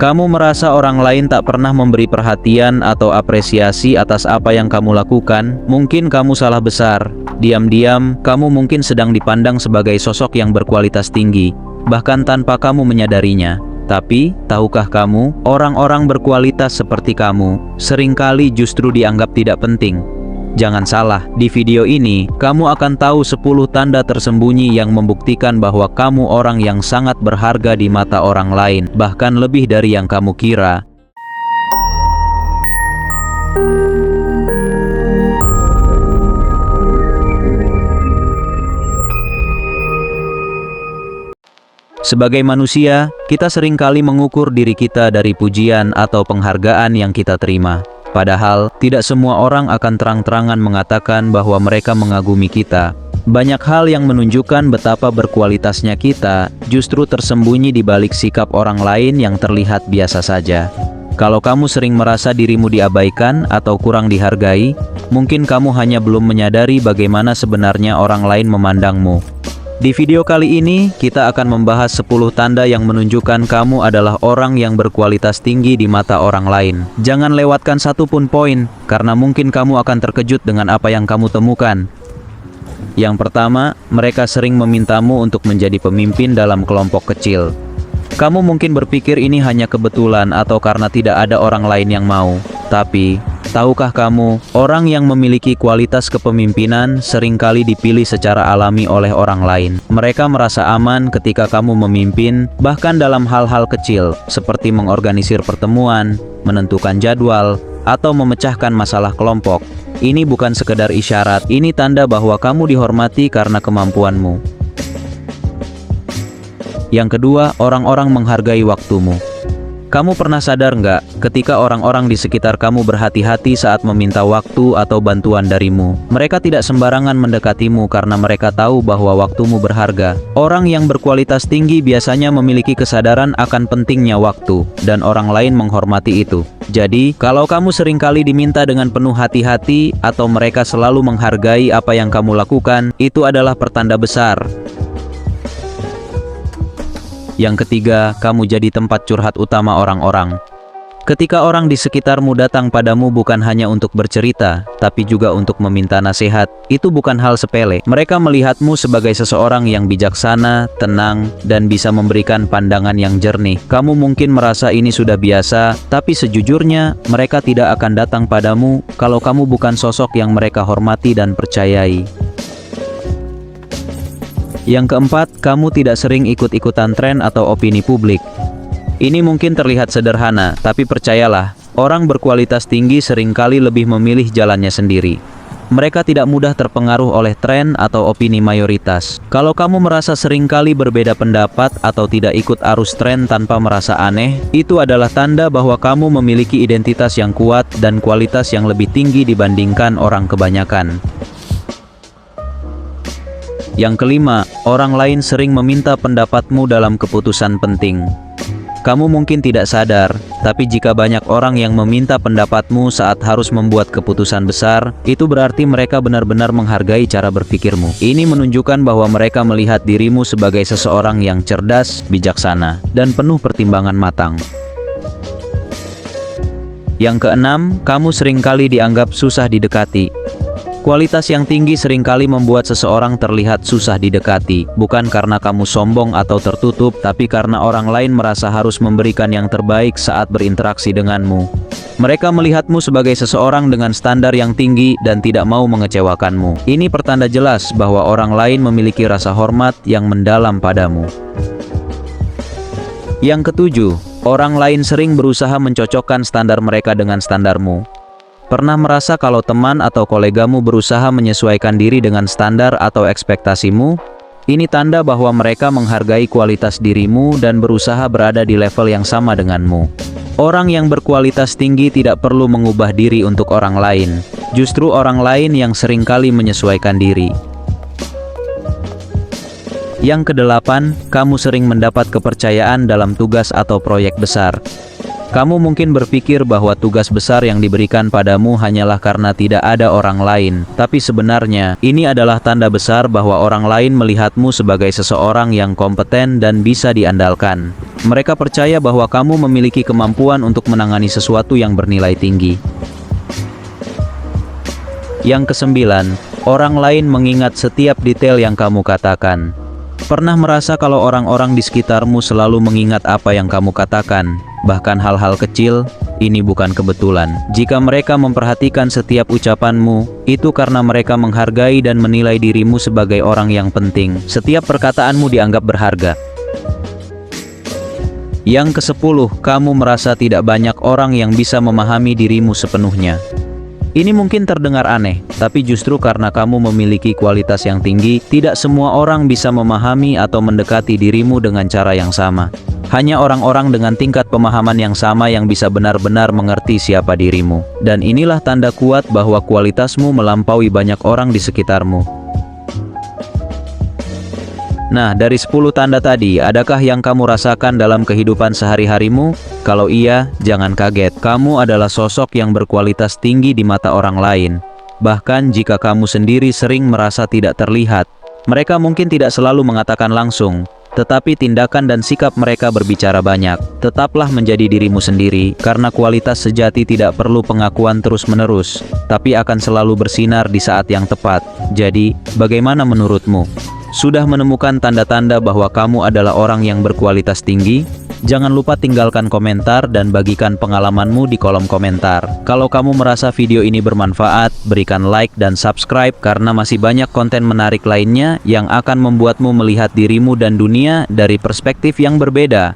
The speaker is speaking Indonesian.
Kamu merasa orang lain tak pernah memberi perhatian atau apresiasi atas apa yang kamu lakukan? Mungkin kamu salah besar. Diam-diam, kamu mungkin sedang dipandang sebagai sosok yang berkualitas tinggi, bahkan tanpa kamu menyadarinya. Tapi, tahukah kamu, orang-orang berkualitas seperti kamu seringkali justru dianggap tidak penting. Jangan salah, di video ini, kamu akan tahu 10 tanda tersembunyi yang membuktikan bahwa kamu orang yang sangat berharga di mata orang lain, bahkan lebih dari yang kamu kira. Sebagai manusia, kita seringkali mengukur diri kita dari pujian atau penghargaan yang kita terima. Padahal, tidak semua orang akan terang-terangan mengatakan bahwa mereka mengagumi kita. Banyak hal yang menunjukkan betapa berkualitasnya kita justru tersembunyi di balik sikap orang lain yang terlihat biasa saja. Kalau kamu sering merasa dirimu diabaikan atau kurang dihargai, mungkin kamu hanya belum menyadari bagaimana sebenarnya orang lain memandangmu. Di video kali ini, kita akan membahas 10 tanda yang menunjukkan kamu adalah orang yang berkualitas tinggi di mata orang lain. Jangan lewatkan satu pun poin, karena mungkin kamu akan terkejut dengan apa yang kamu temukan. Yang pertama, mereka sering memintamu untuk menjadi pemimpin dalam kelompok kecil. Kamu mungkin berpikir ini hanya kebetulan atau karena tidak ada orang lain yang mau. Tapi, tahukah kamu, orang yang memiliki kualitas kepemimpinan seringkali dipilih secara alami oleh orang lain. Mereka merasa aman ketika kamu memimpin, bahkan dalam hal-hal kecil, seperti mengorganisir pertemuan, menentukan jadwal, atau memecahkan masalah kelompok. Ini bukan sekedar isyarat, ini tanda bahwa kamu dihormati karena kemampuanmu. Yang kedua, orang-orang menghargai waktumu. Kamu pernah sadar nggak, ketika orang-orang di sekitar kamu berhati-hati saat meminta waktu atau bantuan darimu? Mereka tidak sembarangan mendekatimu karena mereka tahu bahwa waktumu berharga. Orang yang berkualitas tinggi biasanya memiliki kesadaran akan pentingnya waktu, dan orang lain menghormati itu. Jadi, kalau kamu seringkali diminta dengan penuh hati-hati, atau mereka selalu menghargai apa yang kamu lakukan, itu adalah pertanda besar. Yang ketiga, kamu jadi tempat curhat utama orang-orang. Ketika orang di sekitarmu datang padamu bukan hanya untuk bercerita, tapi juga untuk meminta nasihat, itu bukan hal sepele. Mereka melihatmu sebagai seseorang yang bijaksana, tenang, dan bisa memberikan pandangan yang jernih. Kamu mungkin merasa ini sudah biasa, tapi sejujurnya, mereka tidak akan datang padamu kalau kamu bukan sosok yang mereka hormati dan percayai. Yang keempat, kamu tidak sering ikut-ikutan tren atau opini publik. Ini mungkin terlihat sederhana, tapi percayalah, orang berkualitas tinggi seringkali lebih memilih jalannya sendiri. Mereka tidak mudah terpengaruh oleh tren atau opini mayoritas. Kalau kamu merasa seringkali berbeda pendapat atau tidak ikut arus tren tanpa merasa aneh, itu adalah tanda bahwa kamu memiliki identitas yang kuat dan kualitas yang lebih tinggi dibandingkan orang kebanyakan. Yang kelima, orang lain sering meminta pendapatmu dalam keputusan penting. Kamu mungkin tidak sadar, tapi jika banyak orang yang meminta pendapatmu saat harus membuat keputusan besar, itu berarti mereka benar-benar menghargai cara berpikirmu. Ini menunjukkan bahwa mereka melihat dirimu sebagai seseorang yang cerdas, bijaksana, dan penuh pertimbangan matang. Yang keenam, kamu seringkali dianggap susah didekati. Kualitas yang tinggi seringkali membuat seseorang terlihat susah didekati, bukan karena kamu sombong atau tertutup, tapi karena orang lain merasa harus memberikan yang terbaik saat berinteraksi denganmu. Mereka melihatmu sebagai seseorang dengan standar yang tinggi dan tidak mau mengecewakanmu. Ini pertanda jelas bahwa orang lain memiliki rasa hormat yang mendalam padamu. Yang ketujuh, orang lain sering berusaha mencocokkan standar mereka dengan standarmu. Pernah merasa kalau teman atau kolegamu berusaha menyesuaikan diri dengan standar atau ekspektasimu? Ini tanda bahwa mereka menghargai kualitas dirimu dan berusaha berada di level yang sama denganmu. Orang yang berkualitas tinggi tidak perlu mengubah diri untuk orang lain. Justru orang lain yang seringkali menyesuaikan diri. Yang kedelapan, kamu sering mendapat kepercayaan dalam tugas atau proyek besar. Kamu mungkin berpikir bahwa tugas besar yang diberikan padamu hanyalah karena tidak ada orang lain, tapi sebenarnya ini adalah tanda besar bahwa orang lain melihatmu sebagai seseorang yang kompeten dan bisa diandalkan. Mereka percaya bahwa kamu memiliki kemampuan untuk menangani sesuatu yang bernilai tinggi. Yang kesembilan, orang lain mengingat setiap detail yang kamu katakan. Pernah merasa kalau orang-orang di sekitarmu selalu mengingat apa yang kamu katakan, bahkan hal-hal kecil? Ini bukan kebetulan. Jika mereka memperhatikan setiap ucapanmu, itu karena mereka menghargai dan menilai dirimu sebagai orang yang penting. Setiap perkataanmu dianggap berharga. Yang ke-10, kamu merasa tidak banyak orang yang bisa memahami dirimu sepenuhnya. Ini mungkin terdengar aneh, tapi justru karena kamu memiliki kualitas yang tinggi, tidak semua orang bisa memahami atau mendekati dirimu dengan cara yang sama. Hanya orang-orang dengan tingkat pemahaman yang sama yang bisa benar-benar mengerti siapa dirimu. Dan inilah tanda kuat bahwa kualitasmu melampaui banyak orang di sekitarmu. Nah, dari 10 tanda tadi, adakah yang kamu rasakan dalam kehidupan sehari-harimu? Kalau iya, jangan kaget, kamu adalah sosok yang berkualitas tinggi di mata orang lain. Bahkan jika kamu sendiri sering merasa tidak terlihat, mereka mungkin tidak selalu mengatakan langsung, tetapi tindakan dan sikap mereka berbicara banyak. Tetaplah menjadi dirimu sendiri, karena kualitas sejati tidak perlu pengakuan terus-menerus, tapi akan selalu bersinar di saat yang tepat. Jadi, bagaimana menurutmu? Sudah menemukan tanda-tanda bahwa kamu adalah orang yang berkualitas tinggi? Jangan lupa tinggalkan komentar dan bagikan pengalamanmu di kolom komentar. Kalau kamu merasa video ini bermanfaat, berikan like dan subscribe karena masih banyak konten menarik lainnya yang akan membuatmu melihat dirimu dan dunia dari perspektif yang berbeda.